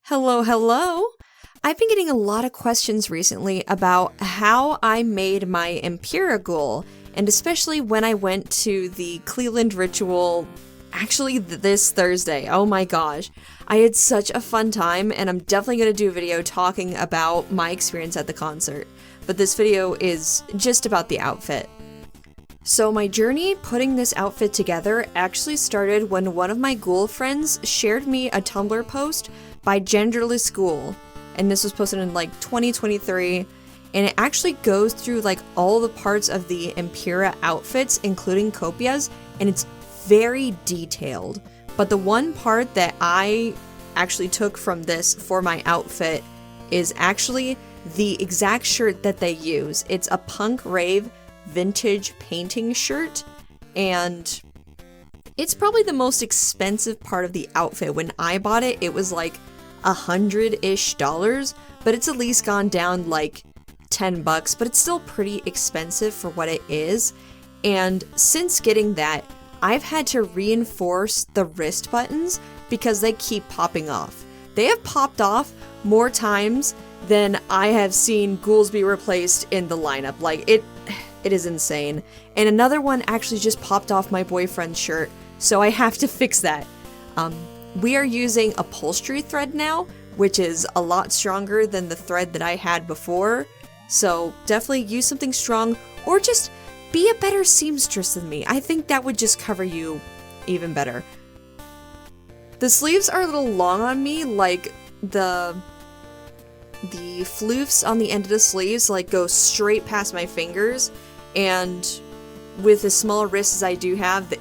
Hello, hello! I've been getting a lot of questions recently about how I made my Impera Ghoul, and especially when I went to the Cleveland ritual, actually this Thursday. Oh my gosh. I had such a fun time, and I'm definitely going to do a video talking about my experience at the concert. But this video is just about the outfit. So my journey putting this outfit together actually started when one of my ghoul friends shared me a Tumblr post by Genderless Ghoul, and this was posted in like 2023, and it actually goes through like all the parts of the Impera outfits, including Copia's, and it's very detailed. But the one part that I actually took from this for my outfit is actually the exact shirt that they use. It's a punk rave vintage painting shirt, and it's probably the most expensive part of the outfit. When I bought it, it was like $100-ish, but it's at least gone down like $10, but it's still pretty expensive for what it is. And since getting that, I've had to reinforce the wrist buttons because they keep popping off. They have popped off more times than I have seen ghouls be replaced in the lineup. Like, it is insane. And another one actually just popped off my boyfriend's shirt, so I have to fix that. We are using upholstery thread now, which is a lot stronger than the thread that I had before. So definitely use something strong, or just be a better seamstress than me. I think that would just cover you even better. The sleeves are a little long on me, like the floofs on the end of the sleeves like go straight past my fingers, and with as small wrists as I do have,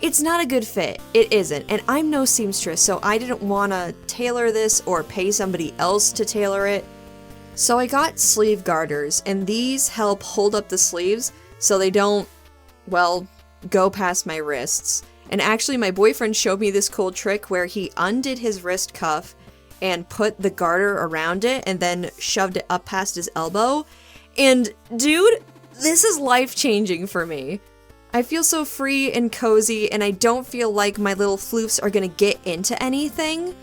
it's not a good fit. It isn't. And I'm no seamstress, so I didn't want to tailor this or pay somebody else to tailor it. So I got sleeve garters, and these help hold up the sleeves so they don't, well, go past my wrists. And actually, my boyfriend showed me this cool trick where he undid his wrist cuff and put the garter around it and then shoved it up past his elbow. And dude, this is life-changing for me. I feel so free and cozy, and I don't feel like my little floofs are gonna get into anything.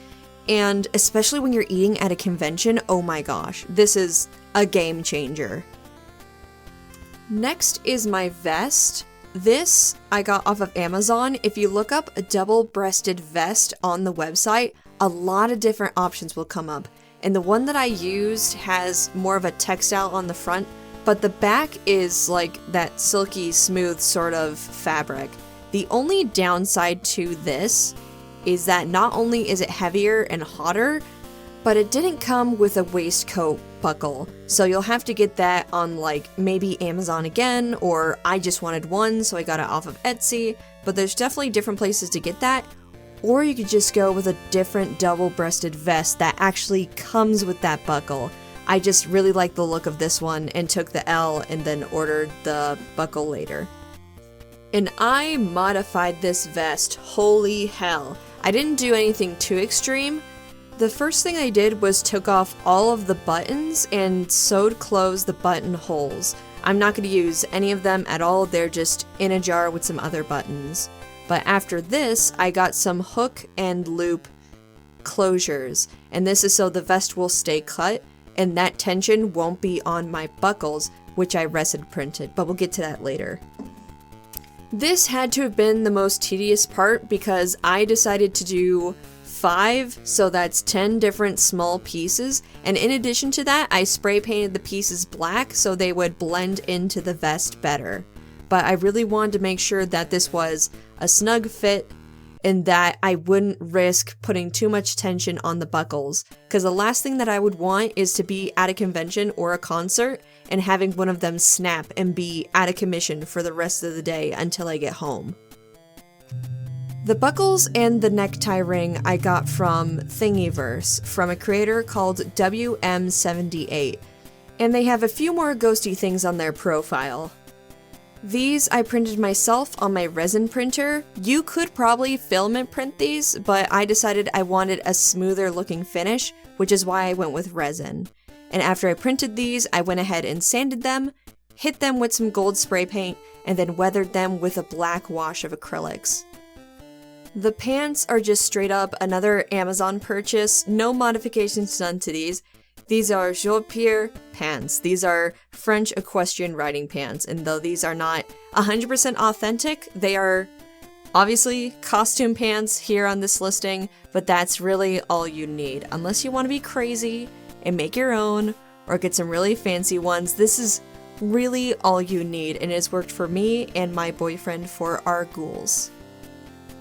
And especially when you're eating at a convention, oh my gosh, this is a game changer. Next is my vest. This I got off of Amazon. If you look up a double-breasted vest on the website, a lot of different options will come up. And the one that I used has more of a textile on the front, but the back is like that silky smooth sort of fabric. The only downside to this is that not only is it heavier and hotter, but it didn't come with a waistcoat buckle. So you'll have to get that on like maybe Amazon again, or I just wanted one so I got it off of Etsy, but there's definitely different places to get that. Or you could just go with a different double-breasted vest that actually comes with that buckle. I just really like the look of this one and took the L and then ordered the buckle later. And I modified this vest, holy hell. I didn't do anything too extreme. The first thing I did was took off all of the buttons and sewed closed the buttonholes. I'm not going to use any of them at all, they're just in a jar with some other buttons. But after this, I got some hook and loop closures, and this is so the vest will stay cut, and that tension won't be on my buckles, which I resin printed, but we'll get to that later. This had to have been the most tedious part because I decided to do 5, so that's 10 different small pieces, and in addition to that, I spray painted the pieces black so they would blend into the vest better. But I really wanted to make sure that this was a snug fit and that I wouldn't risk putting too much tension on the buckles, because the last thing that I would want is to be at a convention or a concert and having one of them snap and be out of commission for the rest of the day until I get home. The buckles and the necktie ring I got from Thingiverse, from a creator called WM78, and they have a few more ghosty things on their profile. These I printed myself on my resin printer. You could probably filament print these, but I decided I wanted a smoother looking finish, which is why I went with resin. And after I printed these, I went ahead and sanded them, hit them with some gold spray paint, and then weathered them with a black wash of acrylics. The pants are just straight up another Amazon purchase, no modifications done to these. These are Jean-Pierre pants. These are French equestrian riding pants, and though these are not 100% authentic, they are obviously costume pants here on this listing, but that's really all you need. Unless you want to be crazy and make your own, or get some really fancy ones, this is really all you need, and it has worked for me and my boyfriend for our ghouls.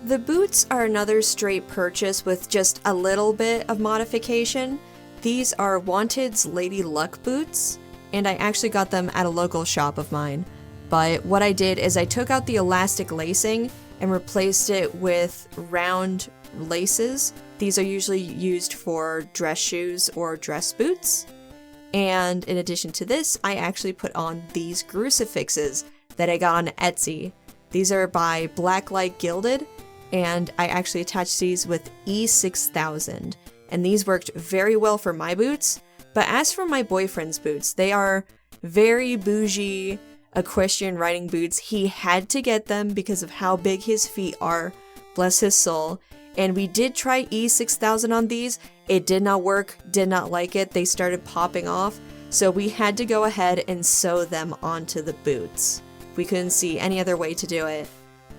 The boots are another straight purchase with just a little bit of modification. These are Wanted's Lady Luck boots, and I actually got them at a local shop of mine. But what I did is I took out the elastic lacing and replaced it with round laces. These are usually used for dress shoes or dress boots. And in addition to this, I actually put on these crucifixes that I got on Etsy. These are by Blacklight Gilded, and I actually attached these with E6000. And these worked very well for my boots. But as for my boyfriend's boots, they are very bougie equestrian riding boots. He had to get them because of how big his feet are, bless his soul. And we did try E6000 on these. It did not work, did not like it. They started popping off. So we had to go ahead and sew them onto the boots. We couldn't see any other way to do it,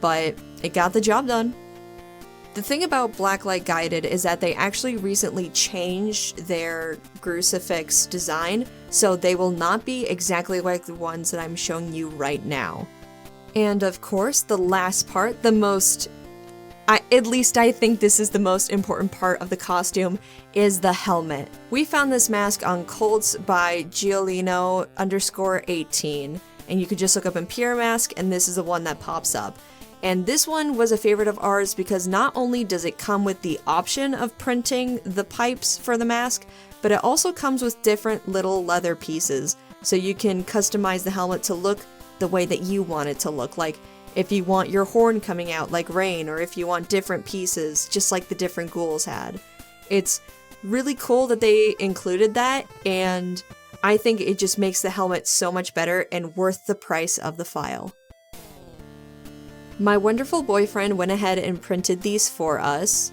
but it got the job done. The thing about Blacklight Guided is that they actually recently changed their crucifix design, so they will not be exactly like the ones that I'm showing you right now. And of course, the last part, at least I think this is the most important part of the costume, is the helmet. We found this mask on Colts by Giolino_18, and you could just look up Impera mask, and this is the one that pops up. And this one was a favorite of ours because not only does it come with the option of printing the pipes for the mask, but it also comes with different little leather pieces, so you can customize the helmet to look the way that you want it to look. Like if you want your horn coming out like Rain, or if you want different pieces, just like the different ghouls had. It's really cool that they included that, and I think it just makes the helmet so much better and worth the price of the file. My wonderful boyfriend went ahead and printed these for us.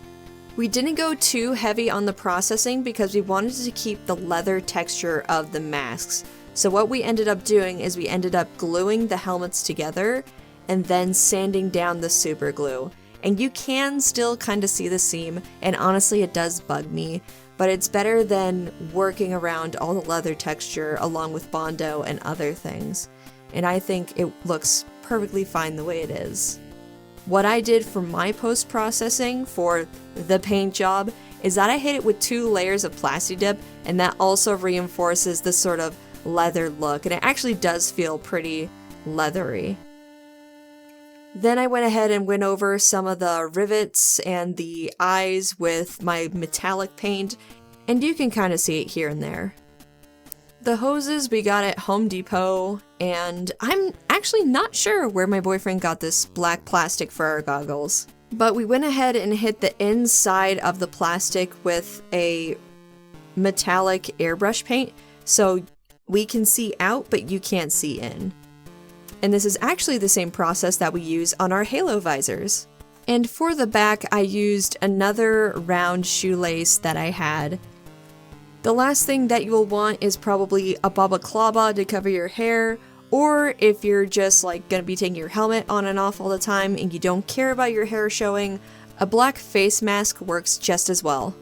We didn't go too heavy on the processing because we wanted to keep the leather texture of the masks. So what we ended up doing is we ended up gluing the helmets together and then sanding down the super glue. And you can still kind of see the seam, and honestly it does bug me, but it's better than working around all the leather texture along with Bondo and other things. And I think it looks perfectly fine the way it is. What I did for my post-processing for the paint job is that I hit it with 2 layers of Plasti Dip, and that also reinforces the sort of leather look, and it actually does feel pretty leathery. Then I went ahead and went over some of the rivets and the eyes with my metallic paint, and you can kind of see it here and there. The hoses we got at Home Depot, and I'm actually not sure where my boyfriend got this black plastic for our goggles. But we went ahead and hit the inside of the plastic with a metallic airbrush paint, so we can see out, but you can't see in. And this is actually the same process that we use on our halo visors. And for the back, I used another round shoelace that I had. The last thing that you will want is probably a balaclava to cover your hair, or if you're just like gonna be taking your helmet on and off all the time and you don't care about your hair showing, a black face mask works just as well.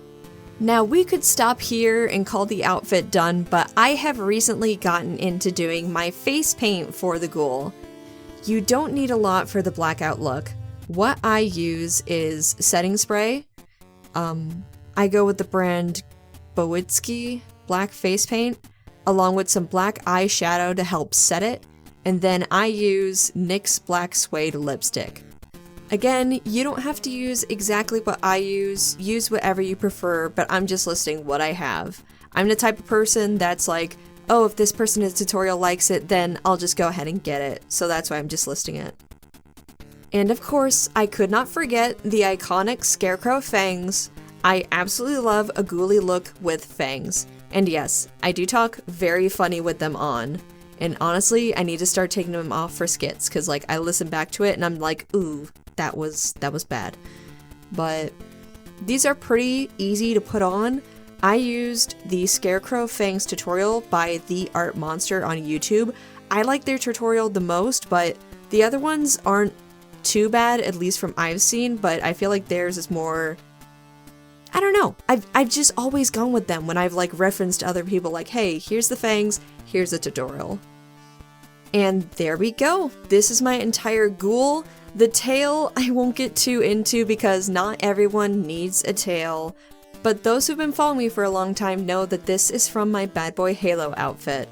Now we could stop here and call the outfit done, but I have recently gotten into doing my face paint for the ghoul. You don't need a lot for the blackout look. What I use is setting spray. I go with the brand Bowitsky black face paint, along with some black eyeshadow to help set it, and then I use NYX black suede lipstick. Again, you don't have to use exactly what I use whatever you prefer, but I'm just listing what I have. I'm the type of person that's like, oh, if this person in the tutorial likes it, then I'll just go ahead and get it, so that's why I'm just listing it. And of course, I could not forget the iconic Scarecrow fangs. I absolutely love a ghouly look with fangs. And yes, I do talk very funny with them on. And honestly, I need to start taking them off for skits, because like I listen back to it and I'm like, ooh, that was bad. but these are pretty easy to put on. I used the Scarecrow Fangs tutorial by The Art Monster on YouTube. I like their tutorial the most, but the other ones aren't too bad, at least from I've seen, but I feel like theirs is more... I don't know. I've just always gone with them when I've like referenced other people like, hey, here's the fangs, here's the tutorial. And there we go. This is my entire ghoul. The tail I won't get too into because not everyone needs a tail, but those who've been following me for a long time know that this is from my Bad Boy Halo outfit.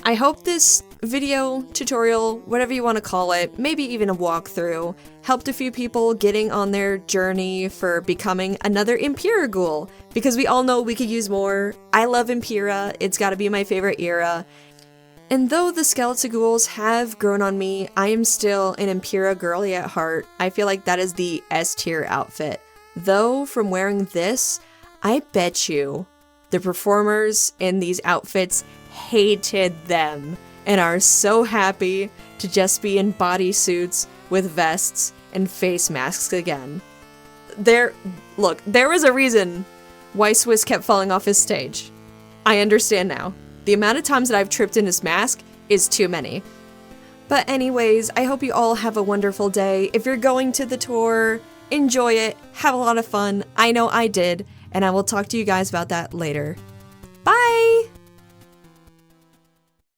I hope this video, tutorial, whatever you want to call it, maybe even a walkthrough, helped a few people getting on their journey for becoming another Impera Ghoul, because we all know we could use more. I love Impera, it's gotta be my favorite era. And though the skeleton ghouls have grown on me, I am still an Impera girly at heart. I feel like that is the S tier outfit. Though, from wearing this, I bet you the performers in these outfits hated them and are so happy to just be in bodysuits with vests and face masks again. Look, there was a reason why Swiss kept falling off his stage. I understand now. The amount of times that I've tripped in his mask is too many. But anyways, I hope you all have a wonderful day. If you're going to the tour, enjoy it, have a lot of fun. I know I did, and I will talk to you guys about that later. Bye!